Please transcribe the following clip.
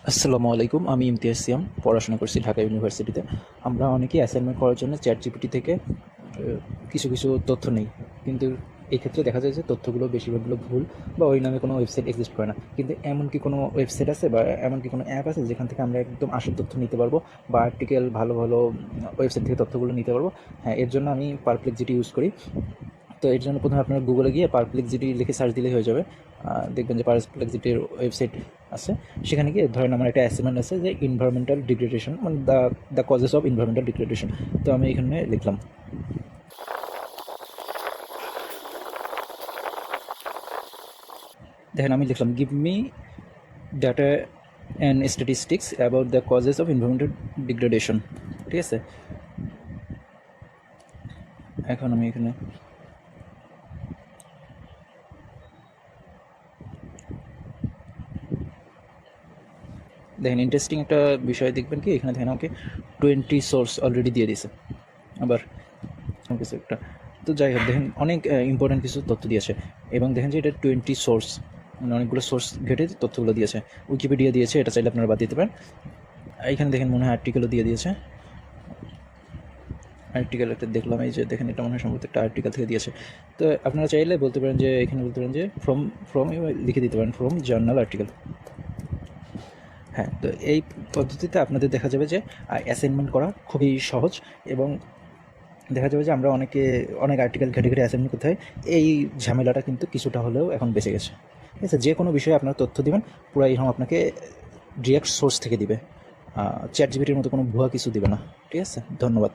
আসসালামু আলাইকুম। আমি ইমতিয়াজ সিয়াম, পড়াশোনা করছি ঢাকা ইউনিভার্সিটিতে। আমরা অনেকেই অ্যাসাইনমেন্ট করার জন্য চ্যাটজিপিটি থেকে কিছু কিছু তথ্য নেই, কিন্তু এই ক্ষেত্রে দেখা যায় যে তথ্যগুলো বেশিরভাগগুলো ভুল বা ওই নামে কোনো ওয়েবসাইট এক্সিস্ট করে না। কিন্তু এমন কি কোনো ওয়েবসাইট আছে বা এমন কি কোনো অ্যাপ আছে যেখান থেকে আমরা একদম আসল তথ্য নিতে পারবো বা আর্টিকেল ভালো ভালো ওয়েবসাইট থেকে তথ্যগুলো নিতে পারবো? হ্যাঁ, এর জন্য আমি পারপ্লেক্সিটি ইউজ করি। তো এর জন্য প্রথমে আপনারা গুগলে গিয়ে পারপ্লেক্সিটি লিখে সার্চ দিলেই হয়ে যাবে। দেখবেন যে পারপ্লেক্সিটির ওয়েবসাইট আছে। সেখানে গিয়ে ধরেন আমার একটা অ্যাসাইনমেন্ট আছে যে এনভায়রনমেন্টাল ডিগ্রেডেশন, মানে the causes of environmental degradation. তো আমি এখানে লিখলাম, দেখেন আমি লিখলাম give me data and statistics about the causes of environmental degradation. ঠিক আছে, এখন আমি এখানে দেখেন ইন্টারেস্টিং একটা বিষয় দেখবেন কি, এখানে দেখেন আমাকে 20 সোর্স অলরেডি দিয়ে দিয়েছে। আবার কিছু একটা, তো যাই হোক দেখেন অনেক ইম্পর্টেন্ট কিছু তথ্য দিয়েছে। এবং দেখেন যে এটা 20 সোর্স, মানে অনেকগুলো সোর্স ঘেটে তথ্যগুলো দিয়েছে। উইকিপিডিয়া দিয়েছে, এটা চাইলে আপনারা বাদ দিতে পারেন। এইখানে দেখেন মনে হয় আর্টিকেলও দিয়ে দিয়েছে। আর্টিকেল একটা দেখলাম, এই যে দেখেন এটা মনে হয় সম্ভবত একটা আর্টিকেল থেকে দিয়েছে। তো আপনারা চাইলে বলতে পারেন যে এখানে বলতে পারেন যে ফ্রম ফ্রম লিখে দিতে পারেন ফ্রম জার্নাল আর্টিকেল। হ্যাঁ, তো এই পদ্ধতিতে আপনাদের দেখা যাবে যে অ্যাসাইনমেন্ট করা খুবই সহজ। এবং দেখা যাবে যে আমরা অনেক আর্টিকেল ঘেটে ঘেটে অ্যাসাইনমেন্ট করতে হয়। এই ঝামেলাটা কিন্তু কিছুটা হলেও এখন বেঁচে গেছে। ঠিক আছে, যে কোনো বিষয়ে আপনারা তথ্য দিবেন, পুরো এরকম আপনাকে ডিরেক্ট সোর্স থেকে দিবে। চ্যাট জিপিটির মতো কোনো ভুয়া কিছু দিবে না। ঠিক আছে, ধন্যবাদ।